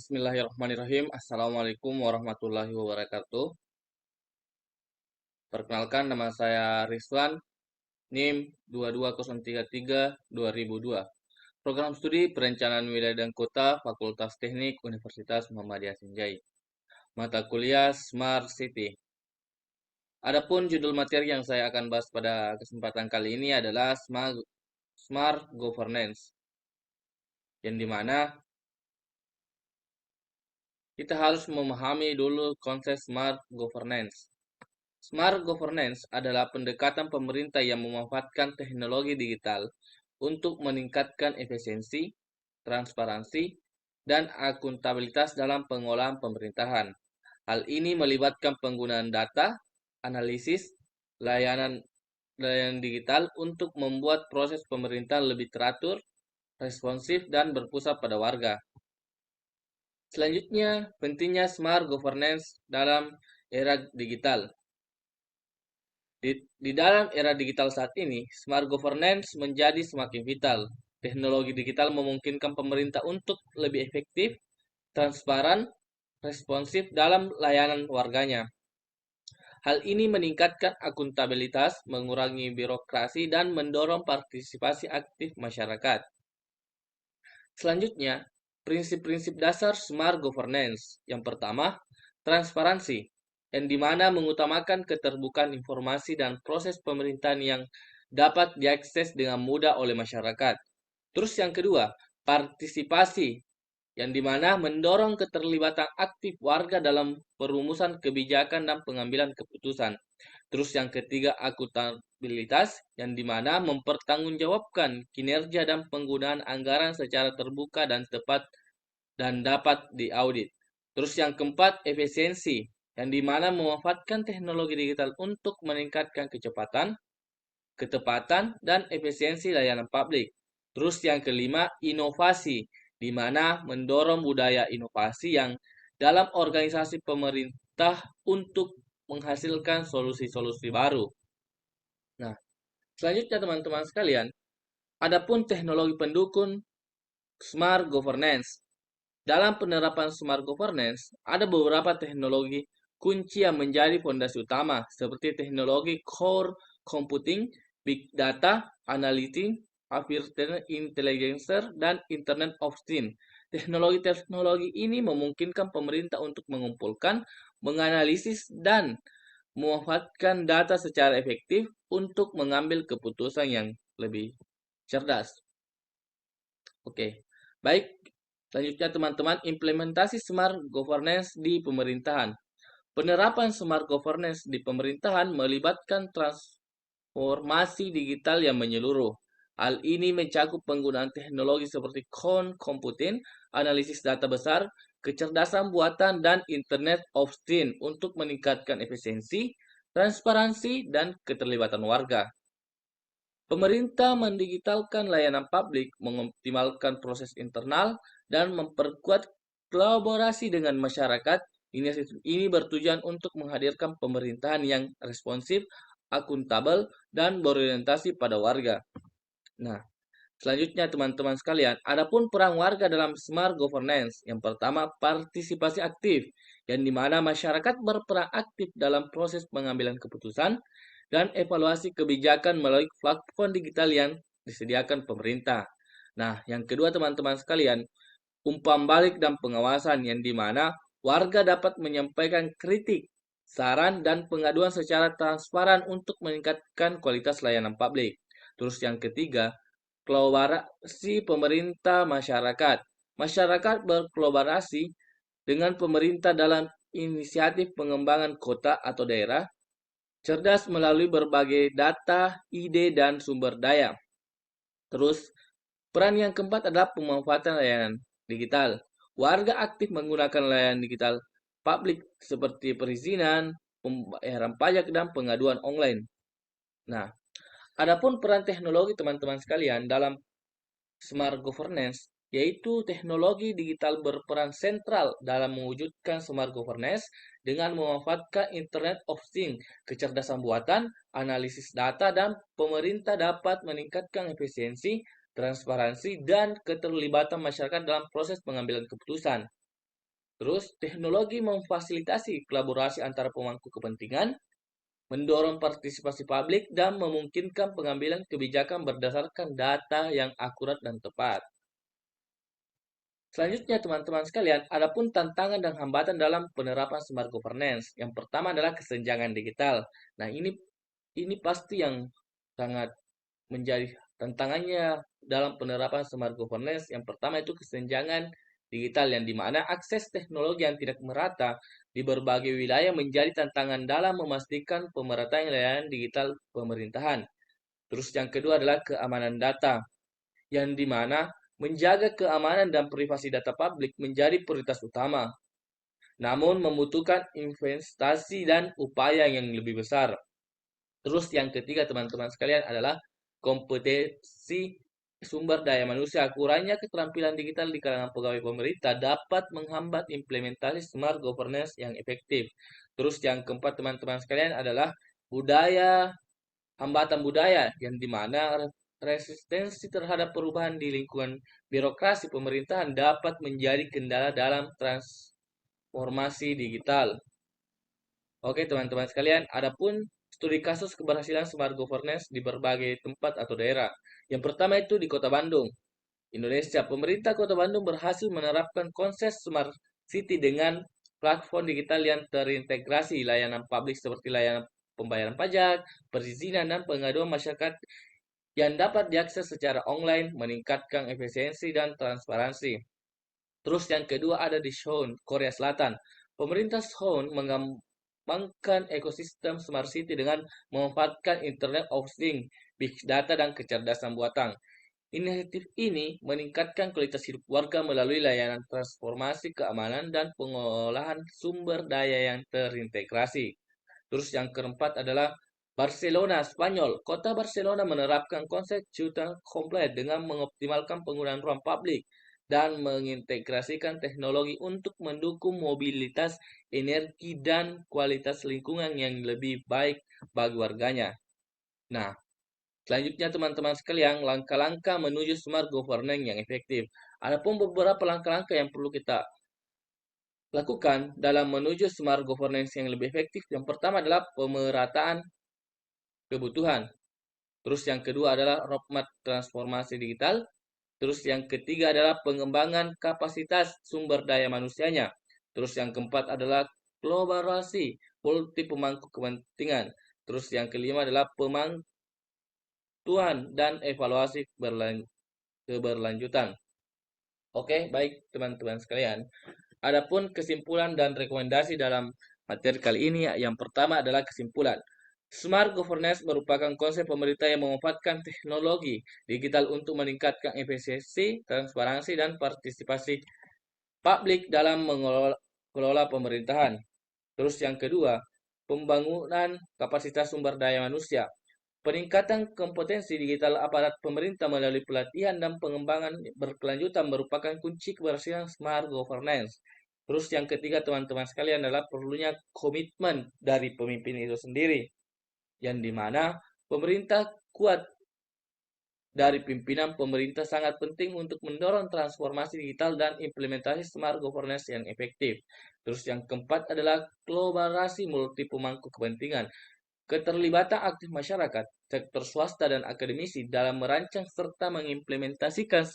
Bismillahirrahmanirrahim. Assalamualaikum warahmatullahi wabarakatuh. Perkenalkan, nama saya Rizwan, NIM 22033-2002. Program Studi Perencanaan Wilayah dan Kota, Fakultas Teknik Universitas Muhammadiyah Sinjai. Mata kuliah Smart City. Adapun judul materi yang saya akan bahas pada kesempatan kali ini adalah Smart Governance, yang dimana kita harus memahami dulu konsep Smart Governance. Smart governance adalah pendekatan pemerintah yang memanfaatkan teknologi digital untuk meningkatkan efisiensi, transparansi, dan akuntabilitas dalam pengolahan pemerintahan. Hal ini melibatkan penggunaan data, analisis, layanan digital untuk membuat proses pemerintahan lebih teratur, responsif, dan berpusat pada warga. Selanjutnya, pentingnya smart governance dalam era digital. Di dalam era digital saat ini, smart governance menjadi semakin vital. Teknologi digital memungkinkan pemerintah untuk lebih efektif, transparan, responsif dalam layanan warganya. Hal ini meningkatkan akuntabilitas, mengurangi birokrasi, dan mendorong partisipasi aktif masyarakat. Selanjutnya, prinsip-prinsip dasar smart governance. Yang pertama, transparansi, yang dimana mengutamakan keterbukaan informasi dan proses pemerintahan yang dapat diakses dengan mudah oleh masyarakat. Terus yang kedua, partisipasi, yang dimana mendorong keterlibatan aktif warga dalam perumusan kebijakan dan pengambilan keputusan. Terus yang ketiga, akuntabilitas, yang dimana mempertanggungjawabkan kinerja dan penggunaan anggaran secara terbuka dan tepat dan dapat diaudit. Terus yang keempat, efisiensi, yang dimana memanfaatkan teknologi digital untuk meningkatkan kecepatan, ketepatan, dan efisiensi layanan publik. Terus yang kelima, inovasi, di mana mendorong budaya inovasi yang dalam organisasi pemerintah untuk menghasilkan solusi-solusi baru. Nah, selanjutnya teman-teman sekalian, adapun teknologi pendukung smart governance. Dalam penerapan smart governance, ada beberapa teknologi kunci yang menjadi fondasi utama, seperti teknologi core computing, big data, analytics, artificial intelligence, dan Internet of Things. Teknologi-teknologi ini memungkinkan pemerintah untuk mengumpulkan, menganalisis, dan memanfaatkan data secara efektif untuk mengambil keputusan yang lebih cerdas. Oke, baik. Selanjutnya teman-teman, implementasi smart governance di pemerintahan. Penerapan smart governance di pemerintahan melibatkan transformasi digital yang menyeluruh. Hal ini mencakup penggunaan teknologi seperti cloud computing, analisis data besar, kecerdasan buatan, dan Internet of Things untuk meningkatkan efisiensi, transparansi, dan keterlibatan warga. Pemerintah mendigitalkan layanan publik, mengoptimalkan proses internal, dan memperkuat kolaborasi dengan masyarakat. Ini bertujuan untuk menghadirkan pemerintahan yang responsif, akuntabel, dan berorientasi pada warga. Nah, selanjutnya teman-teman sekalian, adapun peran warga dalam smart governance. Yang pertama, partisipasi aktif, yang dimana masyarakat berperan aktif dalam proses pengambilan keputusan dan evaluasi kebijakan melalui platform digital yang disediakan pemerintah. Nah, yang kedua teman-teman sekalian, umpan balik dan pengawasan, yang dimana warga dapat menyampaikan kritik, saran, dan pengaduan secara transparan untuk meningkatkan kualitas layanan publik. Terus yang ketiga, kolaborasi pemerintah masyarakat. Masyarakat berkolaborasi dengan pemerintah dalam inisiatif pengembangan kota atau daerah, cerdas melalui berbagai data, ide, dan sumber daya. Terus, peran yang keempat adalah pemanfaatan layanan digital. Warga aktif menggunakan layanan digital publik seperti perizinan, pembayaran pajak, dan pengaduan online. Nah, adapun peran teknologi teman-teman sekalian dalam smart governance, yaitu teknologi digital berperan sentral dalam mewujudkan smart governance dengan memanfaatkan Internet of Things, kecerdasan buatan, analisis data, dan pemerintah dapat meningkatkan efisiensi, transparansi, dan keterlibatan masyarakat dalam proses pengambilan keputusan. Terus, teknologi memfasilitasi kolaborasi antara pemangku kepentingan, mendorong partisipasi publik, dan memungkinkan pengambilan kebijakan berdasarkan data yang akurat dan tepat. Selanjutnya, teman-teman sekalian, adapun tantangan dan hambatan dalam penerapan smart governance. Yang pertama adalah kesenjangan digital. Nah, ini pasti yang sangat menjadi tantangannya dalam penerapan smart governance. Yang pertama itu kesenjangan digital, yang dimana akses teknologi yang tidak merata di berbagai wilayah menjadi tantangan dalam memastikan pemerataan layanan digital pemerintahan. Terus yang kedua adalah keamanan data, yang dimana menjaga keamanan dan privasi data publik menjadi prioritas utama, namun membutuhkan investasi dan upaya yang lebih besar. Terus yang ketiga teman-teman sekalian adalah kompetensi sumber daya manusia. Kurangnya keterampilan digital di kalangan pegawai pemerintah dapat menghambat implementasi smart governance yang efektif. Terus yang keempat teman-teman sekalian adalah hambatan budaya, yang dimana resistensi terhadap perubahan di lingkungan birokrasi pemerintahan dapat menjadi kendala dalam transformasi digital. Oke, teman-teman sekalian, adapun studi kasus keberhasilan smart governance di berbagai tempat atau daerah. Yang pertama itu di Kota Bandung, Indonesia. Pemerintah Kota Bandung berhasil menerapkan konsep smart city dengan platform digital yang terintegrasi, layanan publik seperti layanan pembayaran pajak, perizinan, dan pengaduan masyarakat yang dapat diakses secara online, meningkatkan efisiensi dan transparansi. Terus yang kedua ada di Seoul, Korea Selatan. Pemerintah Seoul mengembangkan ekosistem Smart City dengan memanfaatkan Internet of Things, Big Data, dan kecerdasan buatan. Inisiatif ini meningkatkan kualitas hidup warga melalui layanan transformasi keamanan dan pengolahan sumber daya yang terintegrasi. Terus yang keempat adalah Barcelona, Spanyol. Kota Barcelona menerapkan konsep ciutan komplit dengan mengoptimalkan penggunaan ruang publik dan mengintegrasikan teknologi untuk mendukung mobilitas energi dan kualitas lingkungan yang lebih baik bagi warganya. Nah, selanjutnya teman-teman sekalian, langkah-langkah menuju smart governance yang efektif. Adapun beberapa langkah-langkah yang perlu kita lakukan dalam menuju smart governance yang lebih efektif. Yang pertama adalah pemerataan kebutuhan. Terus yang kedua adalah roadmap transformasi digital. Terus yang ketiga adalah pengembangan kapasitas sumber daya manusianya. Terus yang keempat adalah kolaborasi multi pemangku kepentingan. Terus yang kelima adalah pemantauan dan evaluasi keberlanjutan. Oke, baik teman-teman sekalian. Adapun kesimpulan dan rekomendasi dalam materi kali ini, yang pertama adalah kesimpulan. Smart governance merupakan konsep pemerintah yang memanfaatkan teknologi digital untuk meningkatkan efisiensi, transparansi, dan partisipasi publik dalam mengelola pemerintahan. Terus yang kedua, pembangunan kapasitas sumber daya manusia. Peningkatan kompetensi digital aparat pemerintah melalui pelatihan dan pengembangan berkelanjutan merupakan kunci keberhasilan smart governance. Terus yang ketiga teman-teman sekalian adalah perlunya komitmen dari pemimpin itu sendiri, yang dimana pemerintah kuat dari pimpinan pemerintah sangat penting untuk mendorong transformasi digital dan implementasi smart governance yang efektif. Terus yang keempat adalah kolaborasi multi pemangku kepentingan. Keterlibatan aktif masyarakat, sektor swasta, dan akademisi dalam merancang serta mengimplementasikan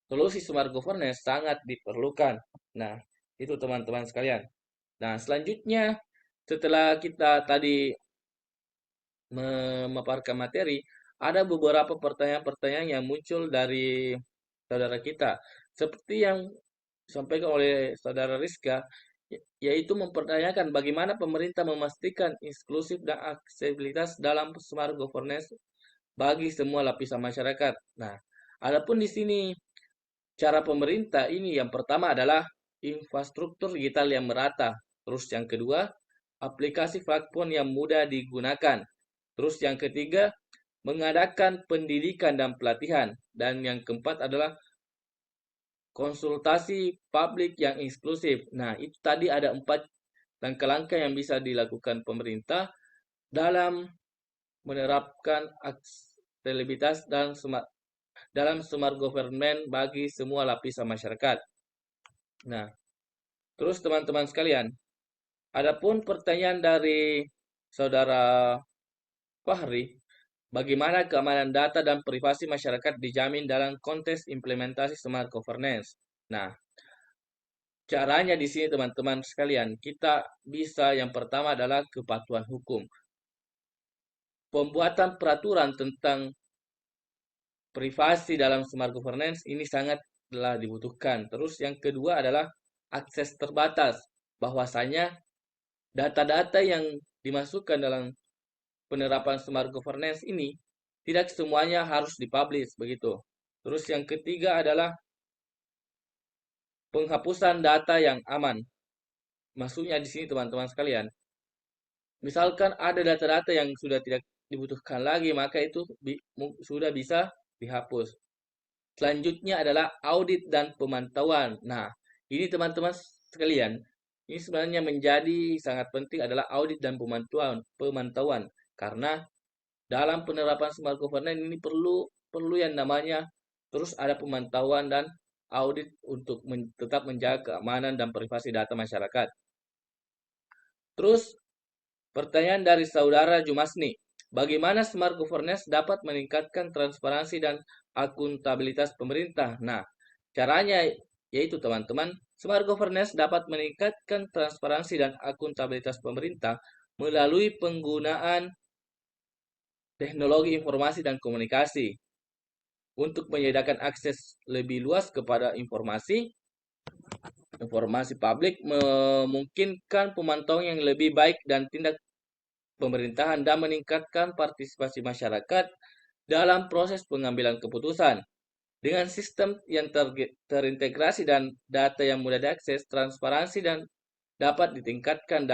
solusi smart governance sangat diperlukan. Nah, itu teman-teman sekalian. Nah, selanjutnya setelah kita tadi memaparkan materi, ada beberapa pertanyaan-pertanyaan yang muncul dari saudara kita. Seperti yang disampaikan oleh saudara Rizka, yaitu mempertanyakan bagaimana pemerintah memastikan inklusif dan aksesibilitas dalam smart governance bagi semua lapisan masyarakat. Nah, adapun di sini cara pemerintah ini yang pertama adalah infrastruktur digital yang merata. Terus yang kedua, aplikasi platform yang mudah digunakan. Terus yang ketiga, mengadakan pendidikan dan pelatihan. Dan yang keempat adalah konsultasi publik yang inklusif. Nah, itu tadi ada 4 langkah-langkah yang bisa dilakukan pemerintah dalam menerapkan aksesibilitas dan dalam smart government bagi semua lapisan masyarakat. Nah, terus teman-teman sekalian, adapun pertanyaan dari saudara Fahri, bagaimana keamanan data dan privasi masyarakat dijamin dalam konteks implementasi smart governance? Nah, caranya di sini teman-teman sekalian, kita bisa yang pertama adalah kepatuhan hukum. Pembuatan peraturan tentang privasi dalam smart governance ini sangatlah dibutuhkan. Terus yang kedua adalah akses terbatas. Bahwasanya data-data yang dimasukkan dalam penerapan smart governance ini tidak semuanya harus dipublish begitu. Terus yang ketiga adalah penghapusan data yang aman. Maksudnya di sini teman-teman sekalian, misalkan ada data-data yang sudah tidak dibutuhkan lagi, maka itu sudah bisa dihapus. Selanjutnya adalah audit dan pemantauan. Nah, ini teman-teman sekalian, ini sebenarnya menjadi sangat penting adalah audit dan pemantauan karena dalam penerapan smart governance ini perlu yang namanya terus ada pemantauan dan audit untuk tetap menjaga keamanan dan privasi data masyarakat. Terus pertanyaan dari saudara Jumasni, bagaimana smart governance dapat meningkatkan transparansi dan akuntabilitas pemerintah? Nah, caranya yaitu teman-teman, smart governance dapat meningkatkan transparansi dan akuntabilitas pemerintah melalui penggunaan teknologi informasi dan komunikasi untuk menyediakan akses lebih luas kepada informasi publik, memungkinkan pemantauan yang lebih baik dan tindak pemerintahan dan meningkatkan partisipasi masyarakat dalam proses pengambilan keputusan. Dengan sistem yang terintegrasi dan data yang mudah diakses, transparansi dan dapat ditingkatkan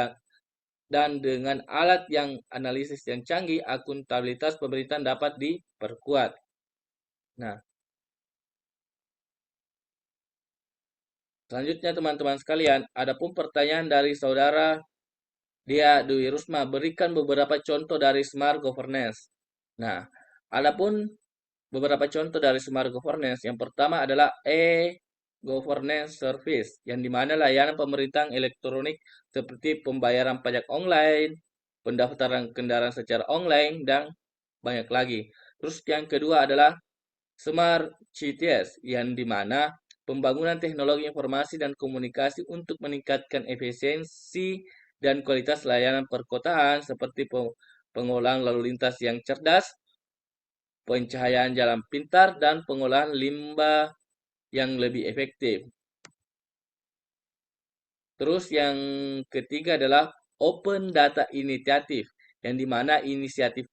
dan dengan alat yang analisis yang canggih, akuntabilitas pemerintahan dapat diperkuat. Nah, selanjutnya teman-teman sekalian, adapun pertanyaan dari saudara Dwi Rusma, berikan beberapa contoh dari smart governance. Nah, adapun beberapa contoh dari smart governance, yang pertama adalah e-governance service, yang dimana layanan pemerintahan elektronik seperti pembayaran pajak online, pendaftaran kendaraan secara online, dan banyak lagi. Terus yang kedua adalah Smart CTS, yang dimana pembangunan teknologi informasi dan komunikasi untuk meningkatkan efisiensi dan kualitas layanan perkotaan seperti pengolahan lalu lintas yang cerdas, pencahayaan jalan pintar, dan pengolahan limbah yang lebih efektif. Terus yang ketiga adalah Open Data Initiative, yang dimana inisiatif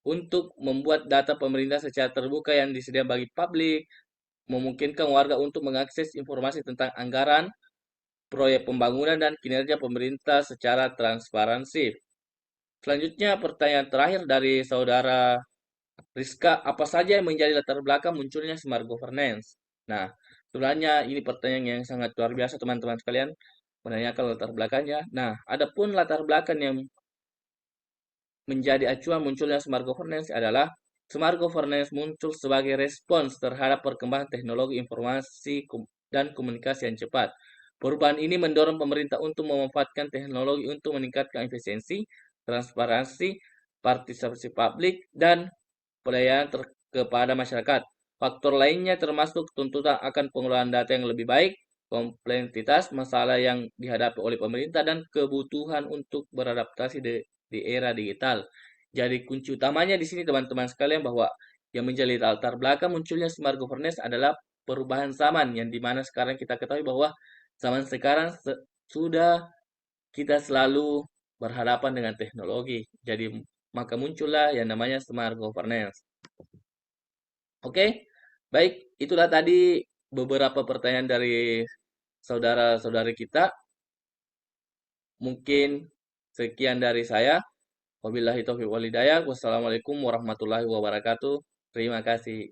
untuk membuat data pemerintah secara terbuka yang disediakan bagi publik, memungkinkan warga untuk mengakses informasi tentang anggaran, proyek pembangunan, dan kinerja pemerintah secara transparansi. Selanjutnya pertanyaan terakhir dari saudara Rizka, apa saja yang menjadi latar belakang munculnya smart governance? Nah, sebenarnya ini pertanyaan yang sangat luar biasa teman-teman sekalian, menanyakan latar belakangnya. Nah, adapun latar belakang yang menjadi acuan munculnya smart governance adalah smart governance muncul sebagai respons terhadap perkembangan teknologi informasi dan komunikasi yang cepat. Perubahan ini mendorong pemerintah untuk memanfaatkan teknologi untuk meningkatkan efisiensi, transparansi, partisipasi publik, dan pelayanan kepada masyarakat. Faktor lainnya termasuk tuntutan akan pengelolaan data yang lebih baik, kompleksitas masalah yang dihadapi oleh pemerintah, dan kebutuhan untuk beradaptasi di era digital. Jadi kunci utamanya di sini teman-teman sekalian bahwa yang menjadi latar belakang munculnya smart governance adalah perubahan zaman yang dimana sekarang kita ketahui bahwa zaman sekarang sudah kita selalu berhadapan dengan teknologi. Jadi maka muncullah yang namanya smart governance. Oke, baik, itulah tadi beberapa pertanyaan dari saudara-saudari kita. Mungkin sekian dari saya. Wabillahi taufiq walhidayah. Wassalamualaikum warahmatullahi wabarakatuh. Terima kasih.